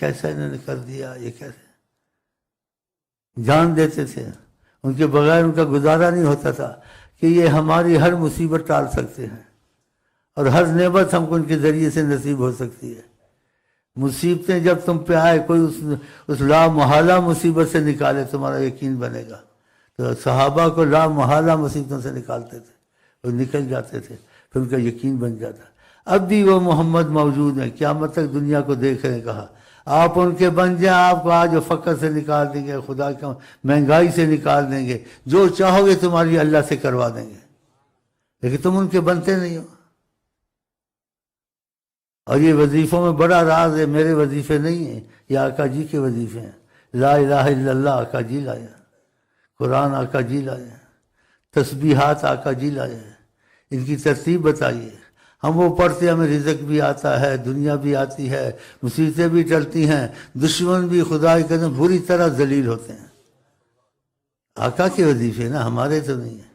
کیسا انہوں نے کر دیا، یہ کیسے جان دیتے تھے، ان کے بغیر ان کا گزارا نہیں ہوتا تھا کہ یہ ہماری ہر مصیبت ٹال سکتے ہیں اور ہر نعمت ہم کو ان کے ذریعے سے نصیب ہو سکتی ہے۔ مصیبتیں جب تم پہ آئے، کوئی اس لا محالہ مصیبت سے نکالے، تمہارا یقین بنے گا۔ تو صحابہ کو لا محالہ مصیبتوں سے نکالتے تھے، وہ نکل جاتے تھے، پھر ان کا یقین بن جاتا۔ اب بھی وہ محمد موجود ہیں، قیامت تک دنیا کو دیکھ رہے ہیں۔ کہا آپ ان کے بن جائیں، آپ کو آج فقر سے نکال دیں گے، خدا کا مہنگائی سے نکال دیں گے، جو چاہو گے تمہاری اللہ سے کروا دیں گے، لیکن تم ان کے بنتے نہیں ہو۔ اور یہ وظیفوں میں بڑا راز ہے، میرے وظیفے نہیں ہیں، یہ آقا جی کے وظیفے ہیں۔ لا الہ الا اللہ آقا جی لائے، قرآن آقا جی لائے، تسبیحات آقا جی لائے، ان کی ترتیب بتائیے۔ ہم وہ پڑھتے، ہمیں رزق بھی آتا ہے، دنیا بھی آتی ہے، مصیبتیں بھی ٹلتی ہیں، دشمن بھی خدا کی قسم بری طرح ذلیل ہوتے ہیں۔ آقا کے وظیفے نا، ہمارے تو نہیں ہیں۔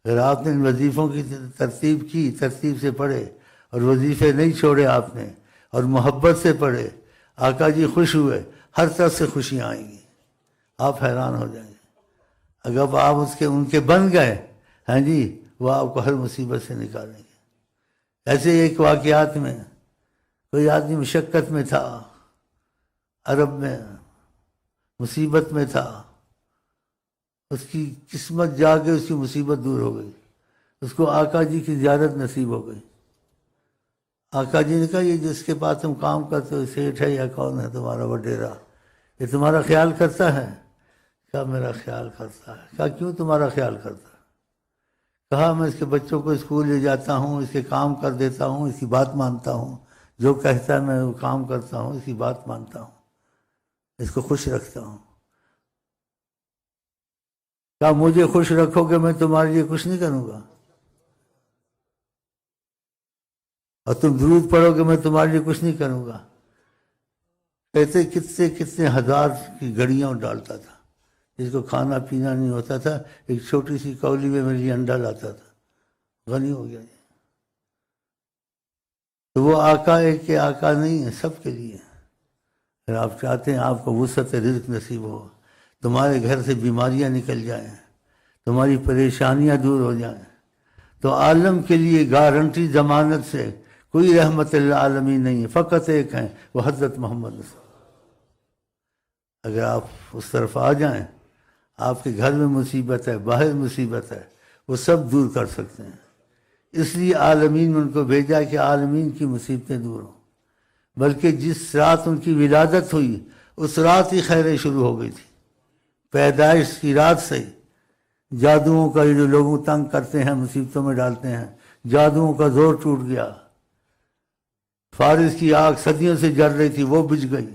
اگر آپ نے ان وظیفوں کی ترتیب کی، ترتیب سے پڑھے اور وظیفے نہیں چھوڑے آپ نے، اور محبت سے پڑھے، آقا جی خوش ہوئے، ہر طرف سے خوشیاں آئیں گی، آپ حیران ہو جائیں گے۔ اگر آپ ان کے بن گئے، ہاں جی، وہ آپ کو ہر مصیبت سے نکالیں گے۔ ایسے ایک واقعات میں کوئی آدمی مشقت میں تھا، عرب میں مصیبت میں تھا، اس کی قسمت جا کے اس کی مصیبت دور ہو گئی، اس کو آقا جی کی زیارت نصیب ہو گئی۔ آقا جی نے کہا یہ جس کے پاس تم کام کرتے ہو سیٹھ ہے یا کون ہے تمہارا وڈیرا، یہ تمہارا خیال کرتا ہے؟ کہا میرا خیال کرتا ہے۔ کہا کیوں تمہارا خیال کرتا ہے؟ کہا میں اس کے بچوں کو اسکول لے جاتا ہوں، اس کے کام کر دیتا ہوں، اس کی بات مانتا ہوں، جو کہتا ہے میں وہ کام کرتا ہوں، اس کی بات مانتا ہوں، اس کو خوش رکھتا ہوں۔ کہا مجھے خوش رکھو گے میں تمہارے لیے کچھ نہیں کروں گا، اور تم درود پڑھو گے میں تمہارے لیے کچھ نہیں کروں گا۔ کہتے کتنے ہزار کی گھڑیاں ڈالتا تھا، جس کو کھانا پینا نہیں ہوتا تھا، ایک چھوٹی سی کولی میں میرے لیے انڈا لاتا تھا، غنی ہو گیا۔ تو وہ آقا ایک کے آقا نہیں ہے، سب کے لیے۔ اگر آپ چاہتے ہیں آپ کو وسعت رزق نصیب ہو، تمہارے گھر سے بیماریاں نکل جائیں، تمہاری پریشانیاں دور ہو جائیں، تو عالم کے لیے گارنٹی ضمانت سے کوئی رحمت للعالمین نہیں ہے، فقط ایک ہیں، وہ حضرت محمد صلی اللہ علیہ وسلم۔ اگر آپ اس طرف آ جائیں، آپ کے گھر میں مصیبت ہے، باہر مصیبت ہے، وہ سب دور کر سکتے ہیں۔ اس لیے عالمین میں ان کو بھیجا کہ عالمین کی مصیبتیں دور ہوں۔ بلکہ جس رات ان کی ولادت ہوئی، اس رات ہی خیریں شروع ہو گئی تھی، پیدائش کی رات سے ہی۔ جادوؤں کا جو لوگوں تنگ کرتے ہیں، مصیبتوں میں ڈالتے ہیں، جادوؤں کا زور ٹوٹ گیا۔ فارس کی آگ صدیوں سے جل رہی تھی، وہ بجھ گئی۔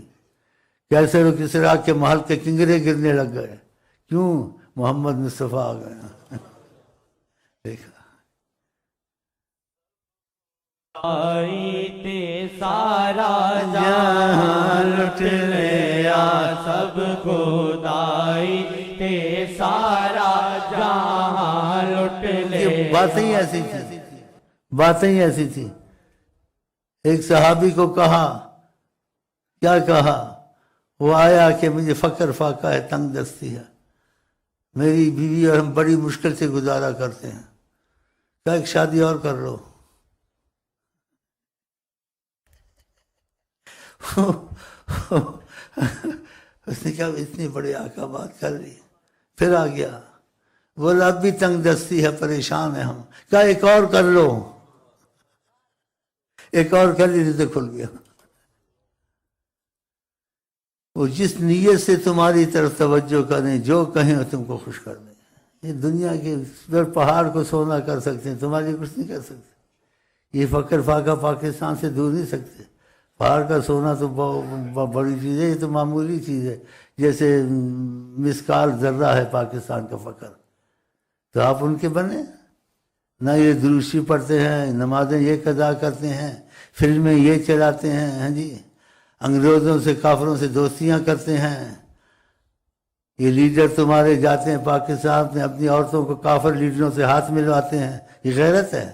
کیسر و کسریٰ کے محل کے کنگرے گرنے لگ گئے، کیوں؟ محمد مصطفیٰ آ گئے۔ دیکھا تے سارا جہاں لٹ لیا، سب کو دائی تے سارا جہاں لٹ لیا۔ باتیں ہی ایسی تھی۔ ایک صحابی کو کہا، کیا کہا؟ وہ آیا کہ مجھے فقر فاقہ ہے، تنگ دستی ہے، میری بیوی اور ہم بڑی مشکل سے گزارا کرتے ہیں، کیا ایک شادی اور کر لو۔ اس نے کہا اتنی بڑی آقا بات کر لی، پھر آ گیا، بولا اب بھی تنگ دستی ہے، پریشان ہے ہم، کہا ایک اور کر لو، ایک اور کر لی تو کھل گیا۔ وہ جس نیت سے تمہاری طرف توجہ کریں، جو کہیں وہ تم کو خوش کر دیں۔ یہ دنیا کے پہاڑ کو سونا کر سکتے ہیں، تمہارے لیے کچھ نہیں کر سکتے۔ یہ فقر فاقہ پاکستان سے دور نہیں سکتے۔ پہاڑ کا سونا تو بڑی چیز ہے، یہ تو معمولی چیز ہے، جیسے مسکال ذرہ ہے پاکستان کا فقر۔ تو آپ ان کے بنے نہ، یہ دروشی پڑھتے ہیں، نمازیں یہ قضا کرتے ہیں، فلمیں یہ چلاتے ہیں، ہاں جی، انگریزوں سے کافروں سے دوستیاں کرتے ہیں۔ یہ لیڈر تمہارے جاتے ہیں پاکستان میں، اپنی عورتوں کو کافر لیڈروں سے ہاتھ ملواتے ہیں، یہ غیرت ہے؟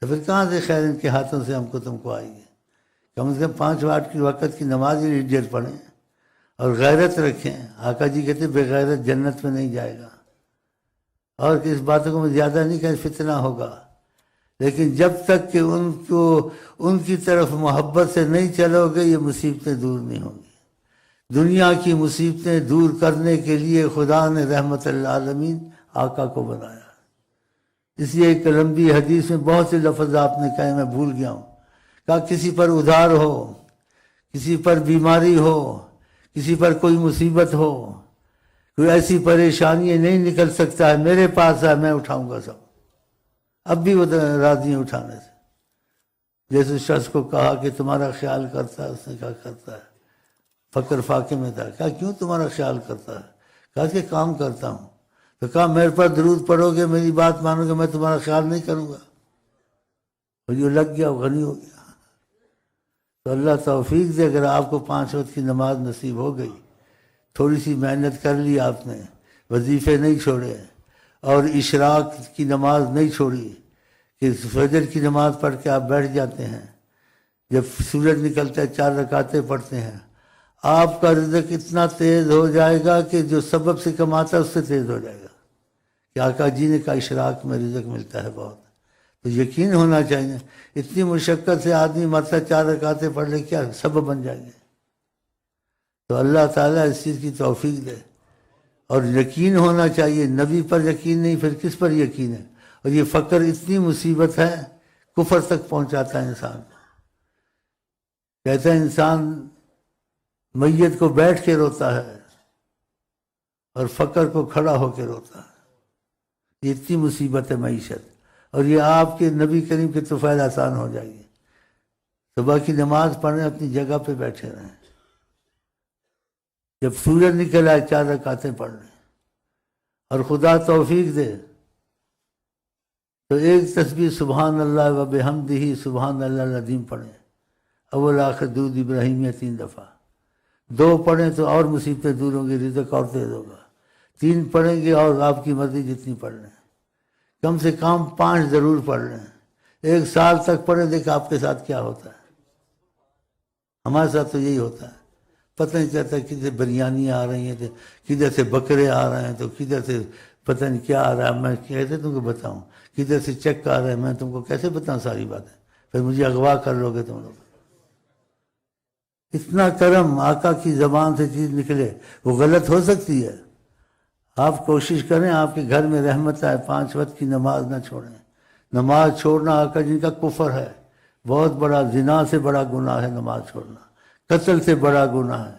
تو پھر کہاں سے خیر ان کے ہاتھوں سے ہم کو تم کو آئی ہے؟ کم سے کم 5 وقت کی وقت کی نماز ہی دیر پڑھیں اور غیرت رکھیں. آقا جی کہتے ہیں بے غیرت جنت میں نہیں جائے گا. اور اس باتوں کو میں زیادہ نہیں کہ فتنہ ہوگا، لیکن جب تک کہ ان کی طرف محبت سے نہیں چلو گے یہ مصیبتیں دور نہیں ہوں گی. دنیا کی مصیبتیں دور کرنے کے لیے خدا نے رحمت للعالمین آقا کو بنایا. اس لیے ایک لمبی حدیث میں بہت سے لفظ آپ نے کہے، میں بھول گیا ہوں. کہا کسی پر ادھار ہو، کسی پر بیماری ہو، کسی پر کوئی مصیبت ہو، کوئی ایسی پریشانی نہیں نکل سکتا ہے، میرے پاس ہے، میں اٹھاؤں گا سب. اب بھی وہ راضی ہیں اٹھانے سے. جیسے شخص کو کہا کہ تمہارا خیال کرتا ہے، اس نے کہا کرتا ہے. فقر فاقے میں تھا. کہا کیوں تمہارا خیال کرتا ہے؟ کہا کہ کام کرتا ہوں. تو کہا میرے پر درود پڑھو گے، میری بات مانو گے، میں تمہارا خیال نہیں کروں گا. اور جو لگ گیا وہ غنی ہو گیا. تو اللہ توفیق دے، اگر آپ کو 5 وقت کی نماز نصیب ہو گئی، تھوڑی سی محنت کر لی آپ نے، وظیفے نہیں چھوڑے اور اشراق کی نماز نہیں چھوڑی کہ فجر کی نماز پڑھ کے آپ بیٹھ جاتے ہیں، جب سورج نکلتا ہے 4 رکعتیں پڑھتے ہیں، آپ کا رزق اتنا تیز ہو جائے گا کہ جو سبب سے کماتا ہے اس سے تیز ہو جائے گا. کہ آقا جی نے کہا اشراق میں رزق ملتا ہے بہت. تو یقین ہونا چاہیے. اتنی مشقت سے آدمی مرتا 4 رکعتیں پڑھ لے، کیا سبب بن جائیں گے. تو اللہ تعالیٰ اس چیز کی توفیق دے. اور یقین ہونا چاہیے. نبی پر یقین نہیں پھر کس پر یقین ہے. اور یہ فقر اتنی مصیبت ہے، کفر تک پہنچاتا ہے انسان کو. کہتا ہے انسان میت کو بیٹھ کے روتا ہے اور فقر کو کھڑا ہو کے روتا ہے. یہ اتنی مصیبت ہے معیشت. اور یہ آپ کے نبی کریم کے طفیل آسان ہو جائے گی. صبح کی نماز پڑھیں، اپنی جگہ پہ بیٹھے رہیں، جب سورج نکل آئے 4 رکعتیں پڑھ لیں. اور خدا توفیق دے تو ایک تسبیح سبحان اللہ و بحمدہ سبحان اللہ العظیم پڑھیں. اول آخر درود ابراہیمیہ 3 دفعہ. 2 پڑھیں تو اور مصیبتیں دور ہوں گی، رزق اور تیز ہوگا. 3 پڑھیں گے اور آپ کی مرضی جتنی پڑھ لیں. کم سے کم 5 ضرور پڑھ لیں. 1 سال تک پڑھیں، دیکھ آپ کے ساتھ کیا ہوتا ہے. ہمارے ساتھ تو یہی ہوتا ہے. پتہ نہیں چلتا کدھر سے بریانی آ رہی ہیں، کدھر سے بکرے آ رہے ہیں، تو کدھر سے پتہ نہیں کیا آ رہا ہے. میں کیسے تم کو بتاؤں؟ کدھر سے چیک آ رہا ہے، میں تم کو کیسے بتاؤں ساری باتیں؟ پھر مجھے اغوا کر لو گے تم لوگ. اتنا کرم آقا کی زبان سے چیز نکلے وہ غلط ہو سکتی ہے. آپ کوشش کریں آپ کے گھر میں رحمت آئے. 5 وقت کی نماز نہ چھوڑیں. نماز چھوڑنا آقا جی کا کفر ہے. بہت بڑا، زنا سے بڑا گناہ ہے نماز چھوڑنا. قتل سے بڑا گناہ ہے.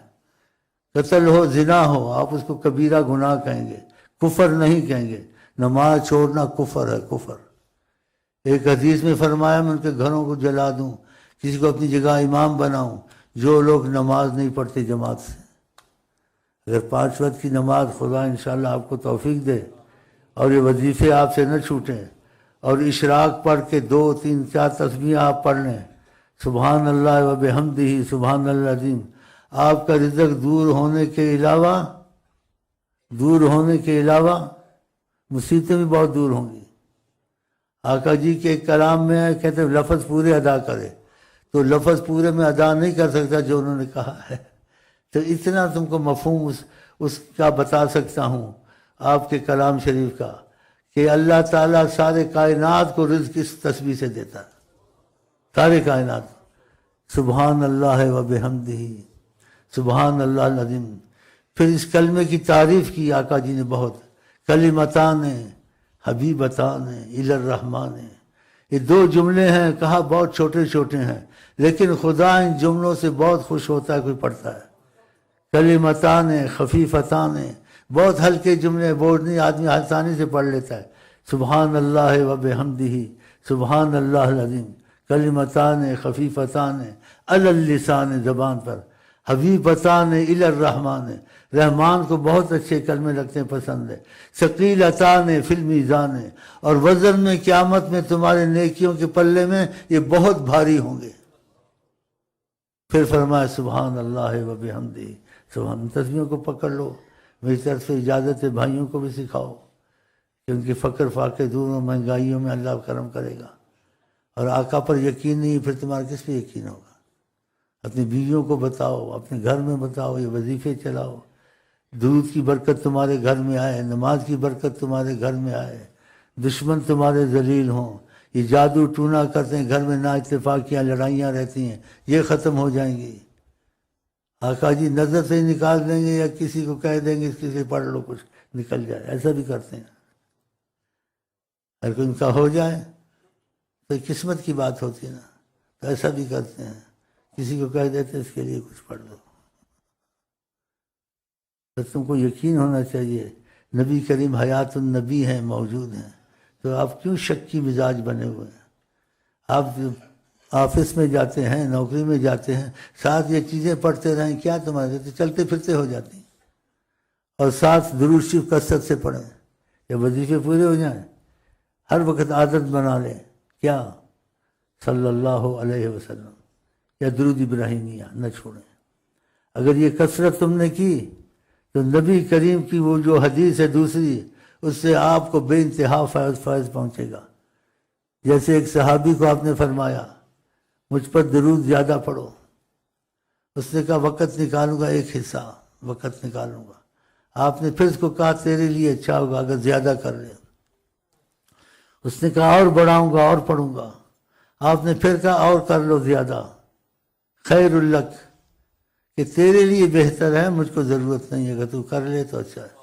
قتل ہو، زنا ہو، آپ اس کو کبیرہ گناہ کہیں گے، کفر نہیں کہیں گے. نماز چھوڑنا کفر ہے، کفر. ایک حدیث میں فرمایا میں ان کے گھروں کو جلا دوں، کسی کو اپنی جگہ امام بناؤں جو لوگ نماز نہیں پڑھتے جماعت سے. اگر 5 وقت کی نماز خدا انشاءاللہ آپ کو توفیق دے اور یہ وظیفے آپ سے نہ چھوٹیں، اور اشراق پڑھ کے 2 3 4 تسبیح آپ پڑھ لیں، سبحان اللہ و بحمدہ سبحان اللہ العظیم، آپ کا رزق دور ہونے کے علاوہ مصیبتیں بھی بہت دور ہوں گی. آقا جی کے کلام میں ہے، کہتے ہیں لفظ پورے ادا کرے. تو لفظ پورے میں ادا نہیں کر سکتا جو انہوں نے کہا ہے. تو اتنا تم کو مفہوم اس کا بتا سکتا ہوں آپ کے کلام شریف کا، کہ اللہ تعالیٰ سارے کائنات کو رزق اس تسبیح سے دیتا ہے. سارے کائنات. سبحان اللہ و بحمدہ سبحان اللہ العظیم. پھر اس کلمے کی تعریف کی آقا جی نے بہت. کلمتان حبیبتان الی الرحمن. یہ 2 جملے ہیں، کہا بہت چھوٹے چھوٹے ہیں، لیکن خدا ان جملوں سے بہت خوش ہوتا ہے کوئی پڑھتا ہے. کلمتان خفیفتان، بہت ہلکے جملے، بورڈ نہیں، آدمی آسانی سے پڑھ لیتا ہے. سبحان اللہ و بحمدہ سبحان اللہ العظیم. کلمتان خفیفتان علی اللسان، زبان پر. حبیبتان الی الرحمن، رحمان کو بہت اچھے کلمے لگتے ہیں، پسند ہے. ثقیلتان فی المیزان، اور وزن میں قیامت میں تمہارے نیکیوں کے پلے میں یہ بہت بھاری ہوں گے. پھر فرمایا سبحان اللہ و بحمدہ سبحان. تسبیحوں کو پکڑ لو. میری طرف سے اجازت ہے، بھائیوں کو بھی سکھاؤ کہ ان کی فقر فاقے دور ہوں، مہنگائیوں میں اللہ کرم کرے گا. اور آقا پر یقین نہیں پھر تمہارا کس پہ یقین ہوگا؟ اپنی بیویوں کو بتاؤ، اپنے گھر میں بتاؤ، یہ وظیفے چلاؤ، درود کی برکت تمہارے گھر میں آئے، نماز کی برکت تمہارے گھر میں آئے، دشمن تمہارے ذلیل ہوں، یہ جادو ٹونا کرتے ہیں گھر میں، نا اتفاقیاں لڑائیاں رہتی ہیں، یہ ختم ہو جائیں گی۔ آقا جی نظر سے ہی نکال دیں گے یا کسی کو کہہ دیں گے اس کے سے پڑھ لو کچھ نکل جائے، ایسا بھی کرتے ہیں۔ اگر کوئی ان کا ہو جائے تو قسمت کی بات ہوتی ہے نا، تو ایسا بھی کرتے ہیں، کسی کو کہہ دیتے اس کے لیے کچھ پڑھ لو۔ تو تم کو یقین ہونا چاہیے نبی کریم حیات النبی ہیں، موجود ہیں، تو آپ کیوں شک کی مزاج بنے ہوئے ہیں؟ آپ آفس میں جاتے ہیں، نوکری میں جاتے ہیں، ساتھ یہ چیزیں پڑھتے رہیں، کیا تمہارے تو چلتے پھرتے ہو جاتی ہیں، اور ساتھ درود شریف کثرت سے پڑھیں، یہ وظیفے پورے ہو جائیں، ہر وقت عادت بنا لیں، کیا صلی اللہ علیہ وسلم یا درود ابراہیمیہ نہ چھوڑیں۔ اگر یہ کثرت تم نے کی تو نبی کریم کی وہ جو حدیث ہے دوسری، اس سے آپ کو بے انتہا فیض پہنچے گا۔ جیسے ایک صحابی کو آپ نے فرمایا مجھ پر درود زیادہ پڑھو، اس نے کہا وقت نکالوں گا، ایک حصہ وقت نکالوں گا۔ آپ نے پھر اس کو کہا تیرے لیے اچھا ہوگا اگر زیادہ کر لے۔ اس نے کہا اور بڑھاؤں گا اور پڑھوں گا۔ آپ نے پھر کہا اور کر لو زیادہ، خیر الک، کہ تیرے لیے بہتر ہے، مجھ کو ضرورت نہیں ہے، اگر تو کر لے تو اچھا ہے۔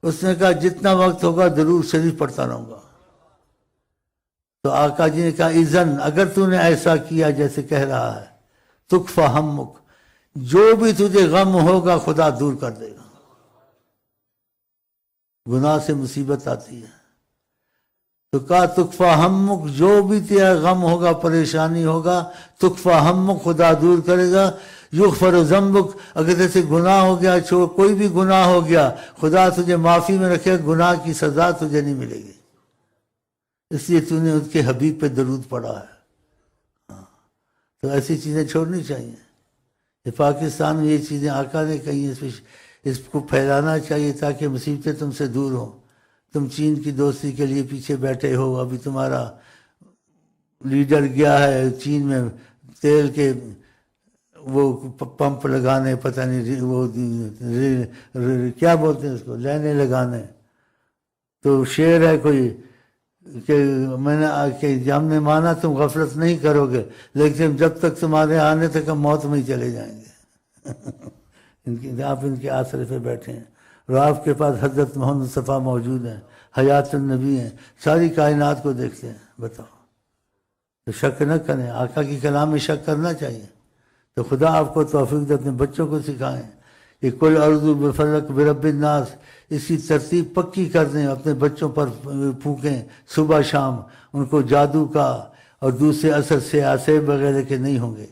اس نے کہا جتنا وقت ہوگا درود شریف پڑھتا رہوں گا۔ تو آقا جی نے کہا اذن، اگر تو نے ایسا کیا جیسے کہہ رہا ہے، تکفی ہمک، جو بھی تجھے غم ہوگا خدا دور کر دے گا۔ گناہ سے مصیبت آتی ہے تو کہا تکفی ہمک، جو بھی تیرا غم ہوگا، پریشانی ہوگا، تکفی ہمک، خدا دور کرے گا۔ یغفر ذنبک، اگر جیسے گناہ ہو گیا، کوئی بھی گناہ ہو گیا، خدا تجھے معافی میں رکھے، گناہ کی سزا تجھے نہیں ملے گی، اس لیے تو نے اس کے حبیب پہ درود پڑھا ہے۔ تو ایسی چیزیں چھوڑنی چاہیے۔ یہ پاکستان میں یہ چیزیں آقا نے کہیں، اس کو پھیلانا چاہیے تاکہ مصیبتیں تم سے دور ہوں۔ تم چین کی دوستی کے لیے پیچھے بیٹھے ہو، ابھی تمہارا لیڈر گیا ہے چین میں تیل کے وہ پمپ لگانے، پتہ نہیں وہ کیا بولتے ہیں اس کو، لینے لگانے۔ تو شعر ہے کوئی کہ ہم نے مانا تم غفلت نہیں کرو گے، لیکن جب تک تمہارے آنے تک ہم موت میں ہی چلے جائیں گے۔ آپ ان کے آسرے پہ بیٹھے ہیں، اور آپ کے پاس حضرت محمد مصطفیٰ موجود ہیں، حیات النبی ہیں، ساری کائنات کو دیکھتے ہیں۔ بتاؤ، تو شک نہ کریں، آقا کی کلام میں شک کرنا چاہیے۔ تو خدا آپ کو توفیق دے، اپنے بچوں کو سکھائیں کہ کل اعوذ بفلق برب الناس، اس کی ترتیب پکی کر دیں، اپنے بچوں پر پھونکیں صبح شام، ان کو جادو کا اور دوسرے اثر سے آسیب وغیرہ کے نہیں ہوں گے۔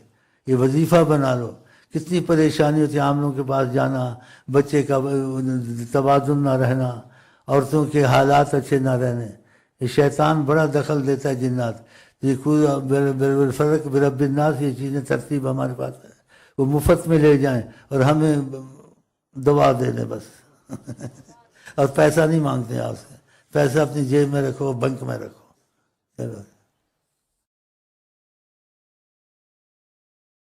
یہ وظیفہ بنا لو۔ کتنی پریشانی ہوتی ہے عاملوں کے پاس جانا، بچے کا توازن نہ رہنا، عورتوں کے حالات اچھے نہ رہنے، یہ شیطان بڑا دخل دیتا ہے، جنات۔ یہ فرق برب الناس، یہ چیزیں ترتیب ہمارے پاس ہے، وہ مفت میں لے جائیں اور ہمیں دوا دے دیں بس۔ اور پیسہ نہیں مانگتے آپ سے، پیسہ اپنی جیب میں رکھو، بینک میں رکھو، چلو۔